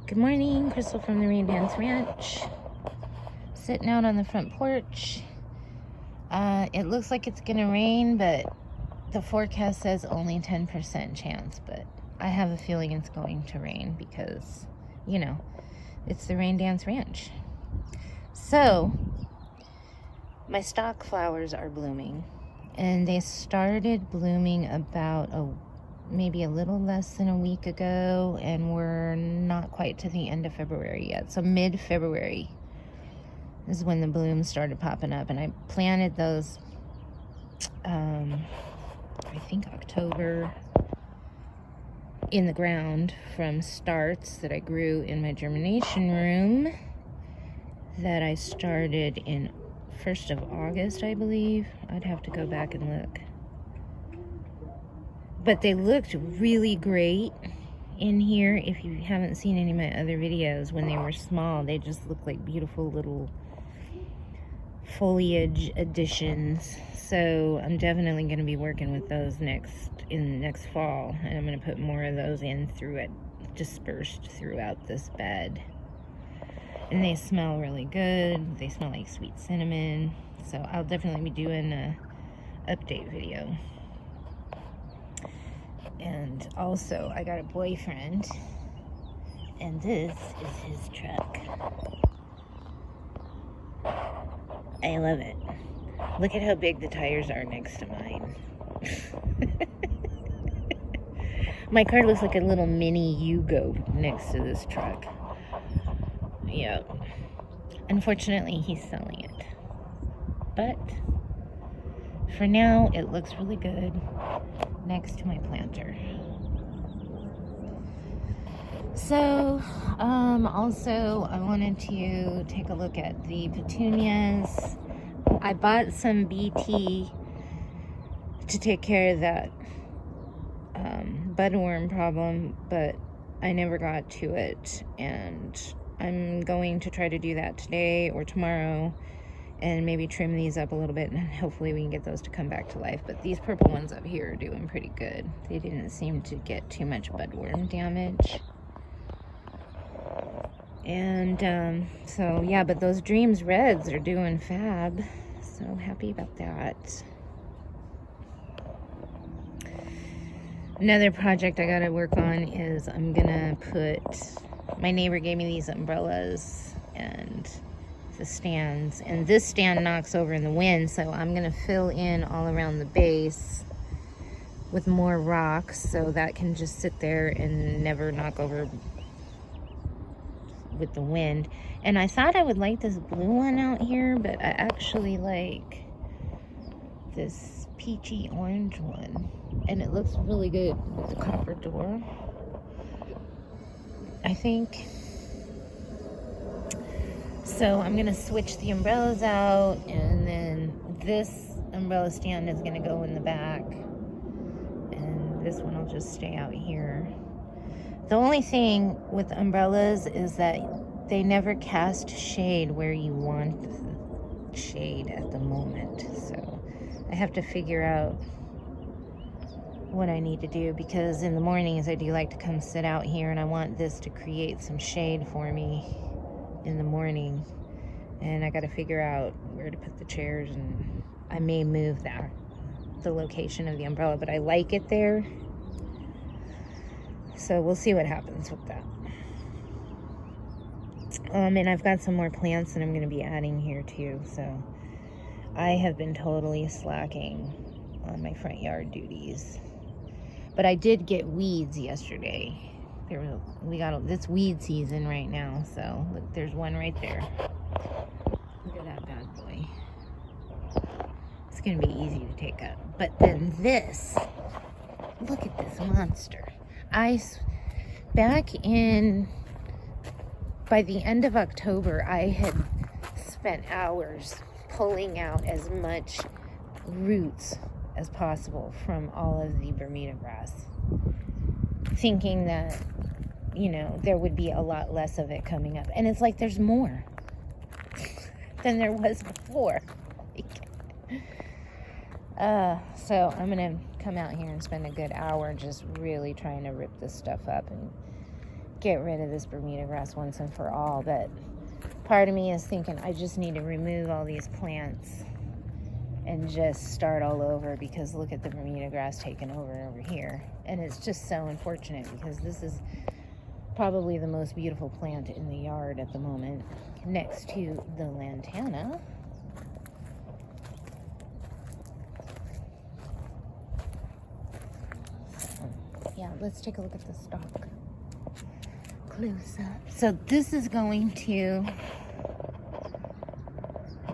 Good morning, Crystal from the Rain Dance Ranch. Sitting out on the front porch. It looks like it's gonna rain, but the forecast says only 10% chance, but I have a feeling it's going to rain because, you know, it's the Rain Dance Ranch. So, my stock flowers are blooming, and they started blooming about maybe a little less than a week ago, and we're not quite to the end of February yet. So mid-February is when the blooms started popping up, and I planted those I think October in the ground from starts that I grew in my germination room that I started in 1st of August, I believe. I'd have to go back and look. But they looked really great in here. If you haven't seen any of my other videos, when they were small, they just looked like beautiful little foliage additions. So I'm definitely going to be working with those next fall, and I'm going to put more of those in dispersed throughout this bed. And they smell really good. They smell like sweet cinnamon. So I'll definitely be doing a update video. And also, I got a boyfriend, and this is his truck. I love it. Look at how big the tires are next to mine. My car looks like a little mini Yugo next to this truck. Yep. Unfortunately, he's selling it. But for now, it looks really good next to my planter. So, also, I wanted to take a look at the petunias. I bought some BT to take care of that budworm problem, but I never got to it, and I'm going to try to do that today or tomorrow and maybe trim these up a little bit, and hopefully we can get those to come back to life. But these purple ones up here are doing pretty good. They didn't seem to get too much budworm damage. And so yeah, but those Dreams Reds are doing fab, so happy about that. Another project I gotta work on is I'm gonna my neighbor gave me these umbrellas and the stands, and this stand knocks over in the wind, so I'm gonna fill in all around the base with more rocks so that can just sit there and never knock over with the wind. And I thought I would like this blue one out here, but I actually like this peachy orange one, and it looks really good with the copper door, I think. So I'm gonna switch the umbrellas out, and then this umbrella stand is gonna go in the back, and this one will just stay out here. The only thing with umbrellas is that they never cast shade where you want shade at the moment. So I have to figure out what I need to do, because in the mornings I do like to come sit out here, and I want this to create some shade for me in the morning. And I got to figure out where to put the chairs, and I may move the location of the umbrella, but I like it there. So we'll see what happens with that. And I've got some more plants that I'm going to be adding here too. So I have been totally slacking on my front yard duties. But I did get weeds yesterday. It's weed season right now. So look, there's one right there. Look at that bad boy. It's going to be easy to take up. But then this, look at this monster. By the end of October, I had spent hours pulling out as much roots as possible from all of the Bermuda grass, thinking that, there would be a lot less of it coming up. And it's like there's more than there was before. So I'm going to come out here and spend a good hour just really trying to rip this stuff up and get rid of this Bermuda grass once and for all, but part of me is thinking I just need to remove all these plants and just start all over, because look at the Bermuda grass taking over here. And it's just so unfortunate, because this is probably the most beautiful plant in the yard at the moment, next to the lantana. So, yeah, let's take a look at the stalk close up. So this is going to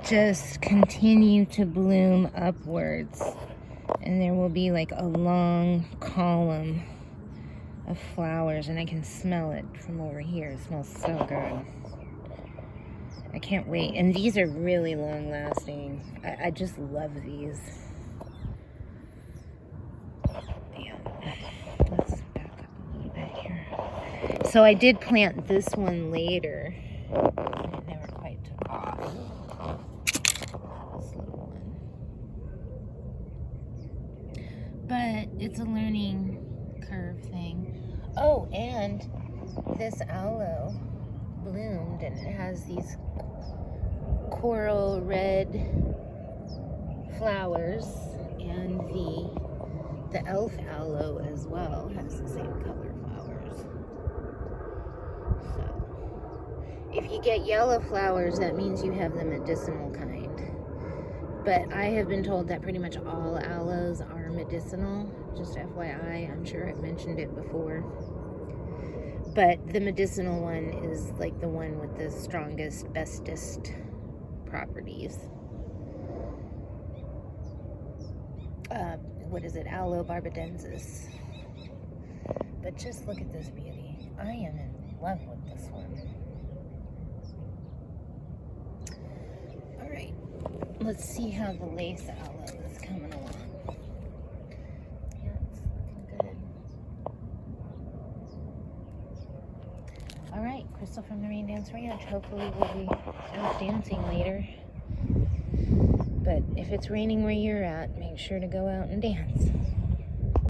just continue to bloom upwards, and there will be like a long column of flowers, and I can smell it from over here. It smells so good. I can't wait. And these are really long lasting. I just love these. Yeah. Let's back up a little bit here. So I did plant this one later. It never quite took off. This little one. But it's a learning curve thing. Oh, and this aloe bloomed, and it has these coral red flowers, and the elf aloe as well has the same color flowers. So if you get yellow flowers, that means you have the medicinal kind. But I have been told that pretty much all aloes are medicinal. Just FYI, I'm sure I've mentioned it before. But the medicinal one is like the one with the strongest, bestest properties. What is it? Aloe barbadensis. But just look at this beauty. I am in love with this one. All right. Let's see how the lace aloe is coming along. Yeah, it's looking good. All right, Crystal from the Rain Dance Ranch. Hopefully we'll be out dancing later. But if it's raining where you're at, make sure to go out and dance.